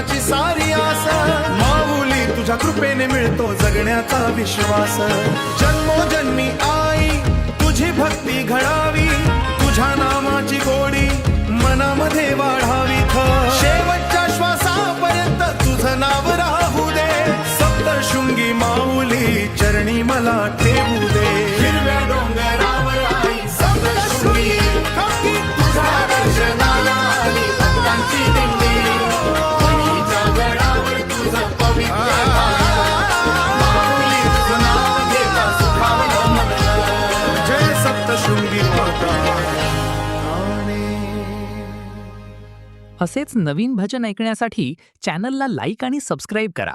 जगाची सारी आस, माऊली तुझ्या कृपेने मिळतो जगण्याचा विश्वास। जन्मोजन्मी आई तुझी भक्ती घडावी, तुझ्या नामाची गोडी मनामध्ये वाढावी। शेवटच्या श्वासापर्यंत तुझं नाव राहू दे, सप्तशृंगी माऊली चरणी मला ठेवू दे। हिरव्या डोंगरावर आई सप्तशृंगी, तुझ्या दर्शनाला आली भक्तांची दिंडी। वणीच्या गडावर तुझं पवित्र माऊली, तुझं नाव घेता सुखावलं मन। जय सप्तशृंगी माता। असेच नवीन भजन ऐकण्यासाठी चॅनलला लाईक आणि सबस्क्राईब करा।